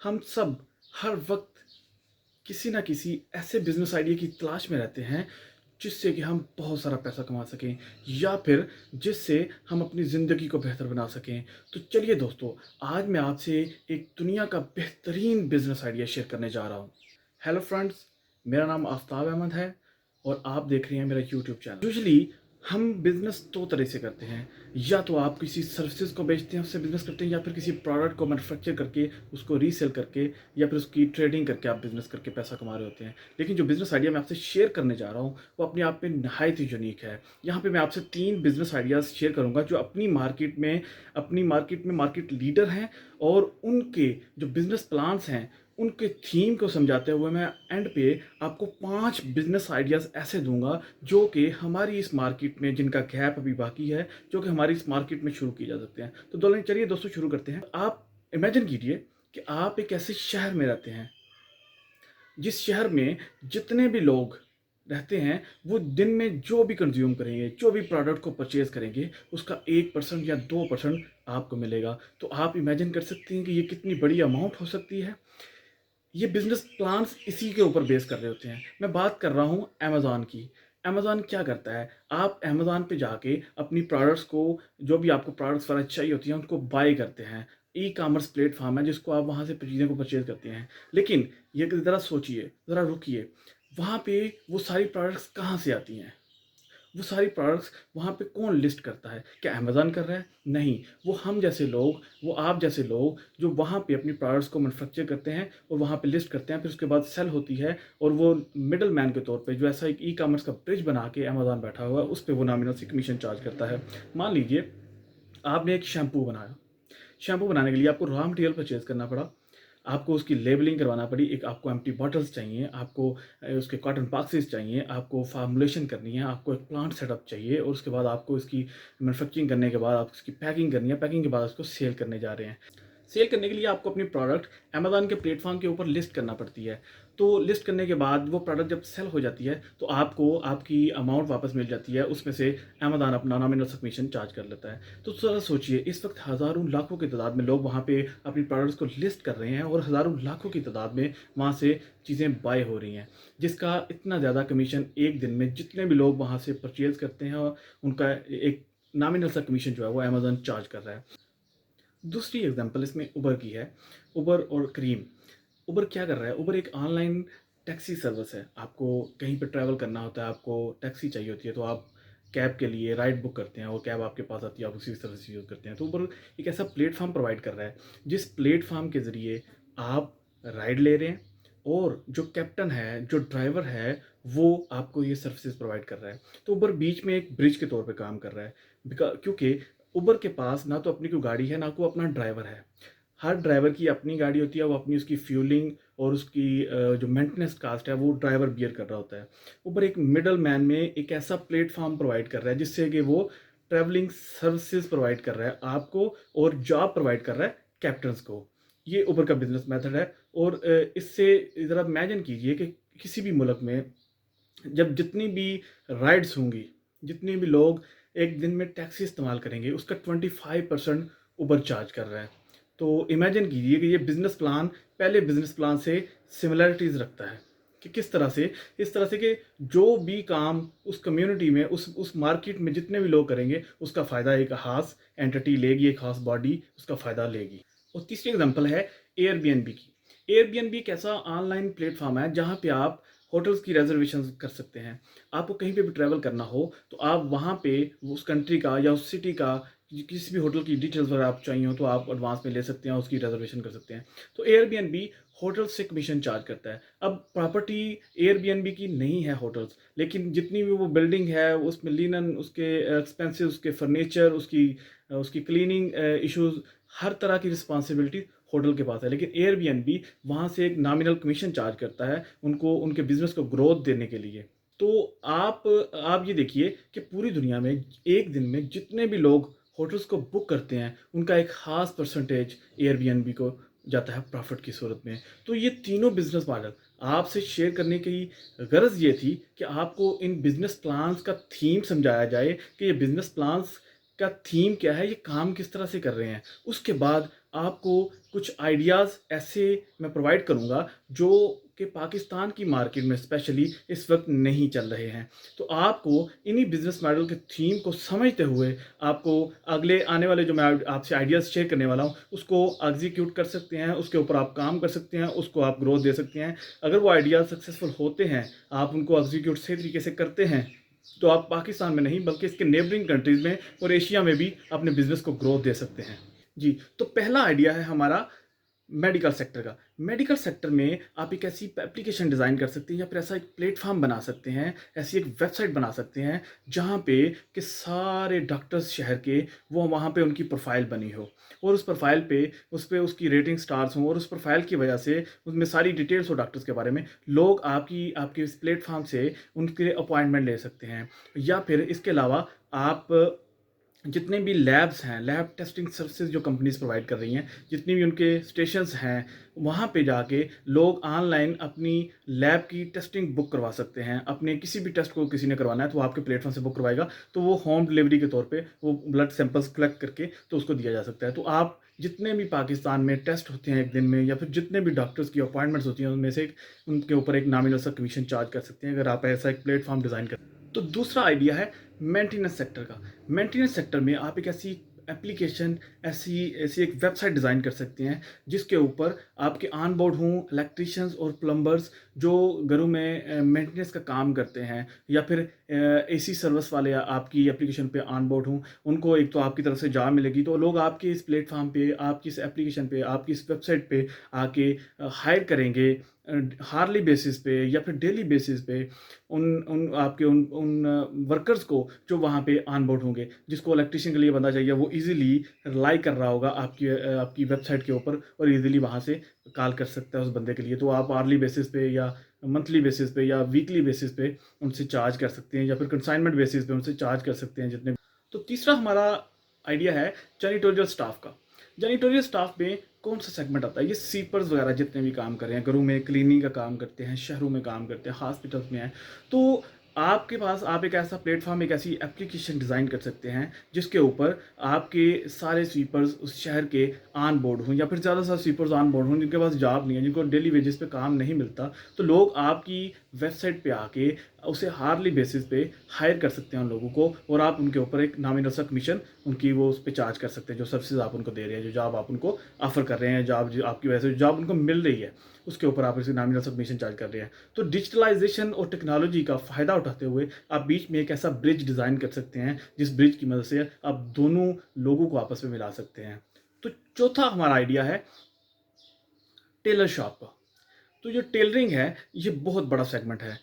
हम सब हर वक्त किसी ना किसी ऐसे बिजनेस आइडिया की तलाश में रहते हैं जिससे कि हम बहुत सारा पैसा कमा सकें या फिर जिससे हम अपनी ज़िंदगी को बेहतर बना सकें। तो चलिए दोस्तों, आज मैं आपसे एक दुनिया का बेहतरीन बिजनेस आइडिया शेयर करने जा रहा हूँ। हेलो फ्रेंड्स, मेरा नाम आफ्ताब अहमद है और आप देख रहे हैं मेरा यूट्यूब चैनल। यूजुअली हम बिज़नेस दो तरह से करते हैं, या तो आप किसी सर्विसेज को बेचते हैं, उससे बिज़नेस करते हैं, या फिर किसी प्रोडक्ट को मैन्युफैक्चर करके उसको रीसेल करके या फिर उसकी ट्रेडिंग करके आप बिज़नेस करके पैसा कमा रहे होते हैं। लेकिन जो बिज़नेस आइडिया मैं आपसे शेयर करने जा रहा हूँ वो अपने आप में नहायत ही यूनिक है। यहाँ पे मैं आपसे 3 बिज़नेस आइडियाज़ शेयर करूँगा जो अपनी मार्केट में मार्केट लीडर हैं, और उनके जो बिज़नेस प्लान्स हैं उनके थीम को समझाते हुए मैं एंड पे आपको 5 बिजनेस आइडियाज़ ऐसे दूंगा जो कि हमारी इस मार्केट में, जिनका गैप अभी बाकी है, जो कि हमारी इस मार्केट में शुरू किए जा सकते हैं। तो चलिए दोस्तों शुरू करते हैं। आप इमेजिन कीजिए कि आप एक ऐसे शहर में रहते हैं जिस शहर में जितने भी लोग रहते हैं वो दिन में जो भी कंज्यूम करेंगे, जो भी प्रोडक्ट को परचेज करेंगे, उसका 1% या 2% आपको मिलेगा। तो आप इमेजिन कर सकते हैं कि ये कितनी बड़ी अमाउंट हो सकती है। ये बिजनेस प्लान्स इसी के ऊपर बेस कर रहे होते हैं। मैं बात कर रहा हूँ अमेज़ॉन की। अमेज़ॉन क्या करता है, आप अमेज़ॉन पे जाके अपनी प्रोडक्ट्स को, जो भी आपको प्रोडक्ट्स वगैरह चाहिए होती हैं, उनको बाय करते हैं। ई कॉमर्स प्लेटफॉर्म है जिसको आप वहाँ से चीज़ों को परचेज करते हैं। लेकिन ये ज़रा सोचिए, ज़रा रुकिए, वहाँ पे वो सारी प्रोडक्ट्स कहाँ से आती हैं? वो सारी प्रोडक्ट्स वहाँ पे कौन लिस्ट करता है? क्या अमेज़न कर रहा है? नहीं, वो हम जैसे लोग, वो आप जैसे लोग जो वहाँ पे अपनी प्रोडक्ट्स को मैन्युफैक्चर करते हैं और वहाँ पे लिस्ट करते हैं, फिर उसके बाद सेल होती है, और वो मिडल मैन के तौर पे जो ऐसा एक ई कॉमर्स का ब्रिज बना के अमेज़न बैठा हुआ है, उस पे वो नॉमिनल सी कमीशन चार्ज करता है। मान लीजिए आपने एक शैम्पू बनाया। शैम्पू बनाने के लिए आपको रॉ मटेरियल परचेज़ करना पड़ा। आपको उसकी लेबलिंग करवाना पड़ी, एक आपको एम्प्टी बॉटल्स चाहिए, आपको उसके कॉटन बॉक्सेस चाहिए, आपको फार्मुलेशन करनी है, आपको एक प्लांट सेटअप चाहिए, और उसके बाद आपको इसकी मैन्युफैक्चरिंग करने के बाद आपको इसकी पैकिंग करनी है। पैकिंग के बाद उसको सेल करने जा रहे हैं। सेल करने के लिए आपको अपनी प्रोडक्ट अमेज़न के प्लेटफॉर्म के ऊपर लिस्ट करना पड़ती है। तो लिस्ट करने के बाद वो प्रोडक्ट जब सेल हो जाती है तो आपको आपकी अमाउंट वापस मिल जाती है। उसमें से अमेज़न अपना नॉमिनल कमीशन चार्ज कर लेता है। तो ज़रा सोचिए, इस वक्त हज़ारों लाखों की तादाद में लोग वहाँ पे अपनी प्रोडक्ट्स को लिस्ट कर रहे हैं और हज़ारों लाखों की तादाद में वहाँ से चीज़ें बाय हो रही हैं, जिसका इतना ज़्यादा कमीशन एक दिन में जितने भी लोग वहाँ से परचेज़ करते हैं उनका एक नॉमिनल सा कमीशन जो है वो अमेज़न चार्ज कर रहा है। दूसरी एग्जांपल इसमें उबर की है। उबर और क्रीम। उबर क्या कर रहा है? उबर एक ऑनलाइन टैक्सी सर्विस है। आपको कहीं पे ट्रैवल करना होता है, आपको टैक्सी चाहिए होती है, तो आप कैब के लिए राइड बुक करते हैं और कैब आपके पास आती है, आप उसी सर्विस यूज़ करते हैं। तो उबर एक ऐसा प्लेटफॉर्म प्रोवाइड कर रहा है जिस प्लेटफॉर्म के ज़रिए आप राइड ले रहे हैं, और जो कैप्टन है, जो ड्राइवर है, वो आपको ये सर्विसेज प्रोवाइड कर रहा है। तो उबर बीच में एक ब्रिज के तौर पे काम कर रहा है। क्योंकि उबर के पास ना तो अपनी कोई गाड़ी है, ना कोई अपना ड्राइवर है। हर ड्राइवर की अपनी गाड़ी होती है, वो अपनी उसकी फ्यूलिंग और उसकी जो मेंटेनेंस कास्ट है वो ड्राइवर बियर कर रहा होता है। उबर एक मिडल मैन में एक ऐसा प्लेटफॉर्म प्रोवाइड कर रहा है जिससे कि वो ट्रैवलिंग सर्विसेज प्रोवाइड कर रहा है आपको, और जॉब प्रोवाइड कर रहा है कैप्टन्स को। ये उबर का बिजनेस मेथड है। और इससे ज़रा इमेजिन कीजिए कि किसी भी मुल्क में जब जितनी भी राइड्स होंगी, जितने भी लोग एक दिन में टैक्सी इस्तेमाल करेंगे, उसका 25% उबर चार्ज कर रहा है। तो इमेजिन कीजिए कि ये बिज़नेस प्लान पहले बिज़नेस प्लान से सिमिलरिटीज़ रखता है। कि किस तरह से, इस तरह से कि जो भी काम उस कम्युनिटी में, उस मार्केट में जितने भी लोग करेंगे, उसका फ़ायदा एक ख़ास एंटिटी लेगी, एक ख़ास बॉडी उसका फ़ायदा लेगी। और तीसरी एग्जांपल है एयरबीएनबी की। एयरबीएनबी एक ऐसा ऑनलाइन प्लेटफॉर्म है जहाँ पे आप होटल्स की रिजर्वेशन कर सकते हैं। आपको कहीं पे भी ट्रैवल करना हो तो आप वहाँ पे उस कंट्री का या उस सिटी का किसी भी होटल की डिटेल्स वगैरह आप चाहिए हो तो आप एडवांस में ले सकते हैं, उसकी रिजर्वेशन कर सकते हैं। तो एयरबीएनबी होटल से कमीशन चार्ज करता है। अब प्रॉपर्टी एयरबीएनबी की नहीं है होटल्स, लेकिन जितनी भी वो बिल्डिंग है उसमें लिनन, उसके एक्सपेंसेस, उसके फर्नीचर, उसकी उसकी क्लीनिंग इश्यूज, हर तरह की रिस्पॉन्सिबिलिटी होटल के पास है। लेकिन एयरबीएनबी वहाँ से एक नॉमिनल कमीशन चार्ज करता है उनको, उनके बिजनेस को ग्रोथ देने के लिए। तो आप ये देखिए कि पूरी दुनिया में एक दिन में जितने भी लोग होटल्स को बुक करते हैं उनका एक ख़ास परसेंटेज एयरबीएनबी को जाता है प्रॉफिट की सूरत में। तो ये तीनों बिजनेस मॉडल आपसे शेयर करने की गरज ये थी कि आपको इन बिजनेस प्लान्स का थीम समझाया जाए कि ये बिजनेस प्लान्स का थीम क्या है, ये काम किस तरह से कर रहे हैं। उसके बाद आपको कुछ आइडियाज़ ऐसे मैं प्रोवाइड करूँगा जो कि पाकिस्तान की मार्केट में स्पेशली इस वक्त नहीं चल रहे हैं। तो आपको इन्हीं बिज़नेस मॉडल के थीम को समझते हुए आपको अगले आने वाले जो मैं आपसे आइडियाज़ शेयर करने वाला हूँ उसको एग्जीक्यूट कर सकते हैं, उसके ऊपर आप काम कर सकते हैं, उसको आप ग्रोथ दे सकते हैं। अगर वो आइडियाज़ सक्सेसफुल होते हैं, आप उनको एग्जीक्यूट सही तरीके से करते हैं, तो आप पाकिस्तान में नहीं बल्कि इसके नेबरिंग कंट्रीज़ में और एशिया में भी अपने बिज़नेस को ग्रोथ दे सकते हैं। जी, तो पहला आइडिया है हमारा मेडिकल सेक्टर का। मेडिकल सेक्टर में आप एक ऐसी एप्लीकेशन डिज़ाइन कर सकते हैं या फिर ऐसा एक प्लेटफ़ॉर्म बना सकते हैं, ऐसी एक वेबसाइट बना सकते हैं जहाँ पे कि सारे डॉक्टर्स शहर के वो वहाँ पे उनकी प्रोफ़ाइल बनी हो और उस प्रोफ़ाइल पे उस पे उसकी रेटिंग स्टार्स हों और उस प्रोफ़ाइल की वजह से उसमें सारी डिटेल्स हो डॉक्टर्स के बारे में। लोग आपके इस प्लेटफ़ॉर्म से उनके अपॉइंटमेंट ले सकते हैं या फिर इसके अलावा आप जितने भी लैब्स हैं, लैब टेस्टिंग सर्विसेज जो कंपनीज़ प्रोवाइड कर रही हैं, जितनी भी उनके स्टेशंस हैं, वहाँ पे जाके लोग ऑनलाइन अपनी लैब की टेस्टिंग बुक करवा सकते हैं। अपने किसी भी टेस्ट को किसी ने करवाना है तो वो आपके प्लेटफ़ॉर्म से बुक करवाएगा, तो वो होम डिलीवरी के तौर पे वो ब्लड सैंपल्स कलेक्ट करके तो उसको दिया जा सकता है। तो आप जितने भी पाकिस्तान में टेस्ट होते हैं एक दिन में या फिर जितने भी डॉक्टर्स की अपॉइंटमेंट्स होती हैं, उनमें से उनके ऊपर एक नॉमिनल सा कमीशन चार्ज कर सकते हैं, अगर आप ऐसा एक प्लेटफ़ॉर्म डिज़ाइन करें। तो दूसरा आइडिया है मेंटेनेंस सेक्टर का। मेंटेनेंस सेक्टर में आप एक ऐसी एप्लीकेशन, ऐसी ऐसी एक वेबसाइट डिज़ाइन कर सकते हैं जिसके ऊपर आपके ऑन बोर्ड हों इलेक्ट्रिशियंस और प्लम्बर्स जो घरों में मेंटेनेंस का काम करते हैं या फिर एसी सर्विस वाले आपकी एप्लीकेशन पे ऑन बोर्ड हों। उनको एक तो आपकी तरफ से जॉब मिलेगी, तो लोग आपके इस प्लेटफॉर्म पे, आपकी इस एप्लीकेशन पे, आपकी इस वेबसाइट पे आके हायर करेंगे हार्ली बेसिस पे या फिर डेली बेसिस पे उन उन आपके उन उन वर्कर्स को जो वहाँ पे ऑन बोर्ड होंगे। जिसको इलेक्ट्रिशियन के लिए बंदा चाहिए वो इजीली रिलाई कर रहा होगा आपकी वेबसाइट के ऊपर और इजीली वहाँ से कॉल कर सकता है उस बंदे के लिए। तो आप आर्ली बेसिस पे या मंथली बेसिस पे या वीकली बेसिस पे उनसे चार्ज कर सकते हैं या फिर कंसाइनमेंट बेसिस पे उनसे चार्ज कर सकते हैं जितने। तो तीसरा हमारा आइडिया है जैनिटोरियल स्टाफ का। जैनिटोरियल स्टाफ में कौन सा सेगमेंट आता है? ये स्वीपर्स वगैरह जितने भी काम कर रहे हैं, घरों में क्लीनिंग का काम करते हैं, शहरों में काम करते हैं, हॉस्पिटल्स में हैं। तो आपके पास आप एक ऐसा प्लेटफॉर्म, एक ऐसी एप्लीकेशन डिज़ाइन कर सकते हैं जिसके ऊपर आपके सारे स्वीपर्स उस शहर के ऑन बोर्ड हों या फिर ज़्यादा से ज़्यादा स्वीपर्स ऑन बोर्ड हों जिनके पास जॉब नहीं है, जिनको डेली वेजेस पे काम नहीं मिलता। तो लोग आपकी वेबसाइट पे आके उसे हार्ली बेसिस पे हायर कर सकते हैं उन लोगों को और आप उनके ऊपर एक नॉमिनल सा कमीशन उनकी वो उस पे चार्ज कर सकते हैं। जो सर्विसेज आप उनको दे रहे हैं, जो जॉब आप उनको ऑफ़र कर रहे हैं, जॉब जो आपकी वजह से जॉब उनको मिल रही है, उसके ऊपर आप इसे नॉमिनल सा कमीशन चार्ज कर रहे हैं। तो डिजिटलाइजेशन और टेक्नोलॉजी का फ़ायदा उठाते हुए आप बीच में एक ऐसा ब्रिज डिज़ाइन कर सकते हैं जिस ब्रिज की मदद से आप दोनों लोगों को आपस में मिला सकते हैं। तो चौथा हमारा आइडिया है टेलर शॉप का। तो जो टेलरिंग है ये बहुत बड़ा सेगमेंट है।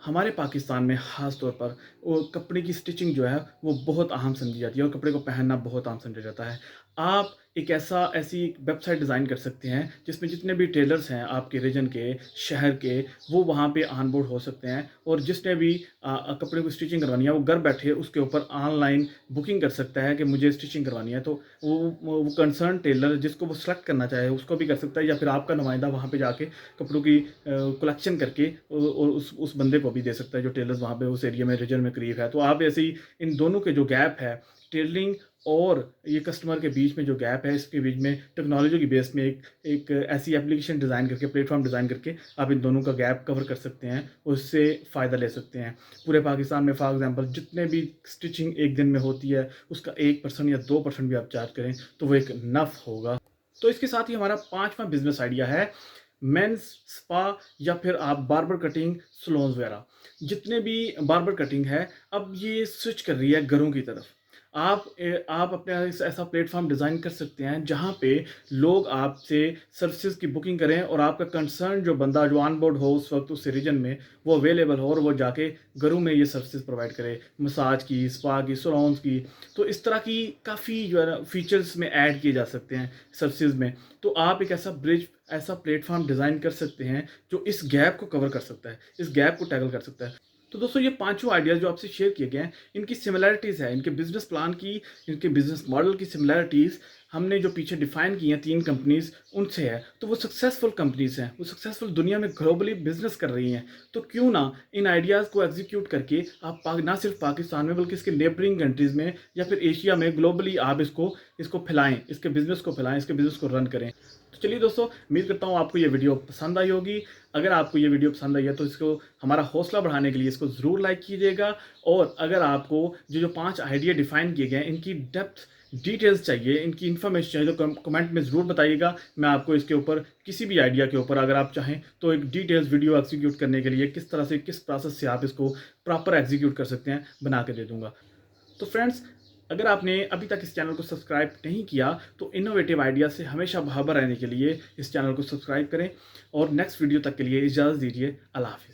हमारे पाकिस्तान में ख़ास तौर पर वो कपड़े की स्टिचिंग जो है वो बहुत अहम समझी जाती है और कपड़े को पहनना बहुत अहम समझा जाता है। आप एक ऐसी वेबसाइट डिज़ाइन कर सकते हैं जिसमें जितने भी टेलर्स हैं आपके रीजन के, शहर के, वो वहाँ पे ऑन बोर्ड हो सकते हैं और जिसने भी कपड़े को स्टिचिंग करवानी है वो घर बैठे उसके ऊपर ऑनलाइन बुकिंग कर सकता है कि मुझे स्टिचिंग करवानी है। तो वो कंसर्न टेलर जिसको वो सेलेक्ट करना चाहे उसको भी कर सकता है या फिर आपका नुमाइंदा वहाँ पे जाके कपड़ों की कलेक्शन करके और उस बंदे को भी दे सकता है जो टेलर्स वहाँ पे उस एरिया में रीजन में करीब है। तो आप ऐसे ही इन दोनों के जो गैप है टेलरिंग और ये कस्टमर के बीच में जो गैप है इसके बीच में टेक्नोलॉजी की बेस में एक ऐसी एप्लीकेशन डिज़ाइन करके, प्लेटफॉर्म डिज़ाइन करके आप इन दोनों का गैप कवर कर सकते हैं, उससे फ़ायदा ले सकते हैं। पूरे पाकिस्तान में फॉर एग्जांपल जितने भी स्टिचिंग एक दिन में होती है उसका 1% या 2% भी आप चार्ज करें तो वो एक नफ़ होगा। तो इसके साथ ही हमारा पाँचवा बिजनेस आइडिया है मेंस स्पा या फिर आप बार्बर कटिंग सलून्स वगैरह। जितने भी बार्बर कटिंग है अब ये स्विच कर रही है घरों की तरफ। आप अपने ऐसा प्लेटफॉर्म डिज़ाइन कर सकते हैं जहाँ पे लोग आपसे सर्विसेज की बुकिंग करें और आपका कंसर्न जो बंदा जो ऑन बोर्ड हो उस वक्त उस रीजन में वो अवेलेबल हो और वो जाके घरों में ये सर्विसेज प्रोवाइड करे, मसाज की, स्पा की, सलून्स की। तो इस तरह की काफ़ी जो है ना फीचर्स में ऐड किए जा सकते हैं सर्विसेज में। तो आप एक ऐसा ब्रिज, ऐसा प्लेटफॉर्म डिज़ाइन कर सकते हैं जो इस गैप को कवर कर सकता है, इस गैप को टैकल कर सकता है। तो दोस्तों ये पांचों आइडियाज़ जो आपसे शेयर किए गए हैं, इनकी सिमिलैरिटीज़ है, इनके बिजनेस प्लान की, इनके बिजनेस मॉडल की सिमिलैरिटीज़ हमने जो पीछे डिफाइन की हैं 3 कंपनीज़ उनसे है। तो वो सक्सेसफुल कंपनीज़ हैं, वो सक्सेसफुल दुनिया में ग्लोबली बिजनेस कर रही हैं। तो क्यों ना इन आइडियाज़ को एग्जीक्यूट करके आप ना सिर्फ पाकिस्तान में बल्कि इसके नेबरिंग कंट्रीज़ में या फिर एशिया में ग्लोबली आप इसको इसको फैलाएँ, इसके बिज़नेस को फैलाएँ, इसके बिज़नेस को रन करें। तो चलिए दोस्तों, उम्मीद करता हूँ आपको ये वीडियो पसंद आई होगी। अगर आपको ये वीडियो पसंद आई है तो इसको हमारा हौसला बढ़ाने के लिए इसको ज़रूर लाइक कीजिएगा। और अगर आपको जो 5 आइडिया डिफाइन किए गए हैं इनकी डेप्थ डिटेल्स चाहिए, इनकी इन्फॉर्मेशन चाहिए तो कमेंट में ज़रूर बताइएगा। मैं आपको इसके ऊपर किसी भी आइडिया के ऊपर अगर आप चाहें तो एक डिटेल्स वीडियो एग्जीक्यूट करने के लिए किस तरह से किस प्रोसेस से आप इसको प्रॉपर एग्जीक्यूट कर सकते हैं बना के दे दूँगा। तो फ्रेंड्स, अगर आपने अभी तक इस चैनल को सब्सक्राइब नहीं किया तो इनोवेटिव आइडिया से हमेशा बाखबर रहने के लिए इस चैनल को सब्सक्राइब करें। और नेक्स्ट वीडियो तक के लिए इजाज़त दीजिए। अल्लाह हाफ़िज़।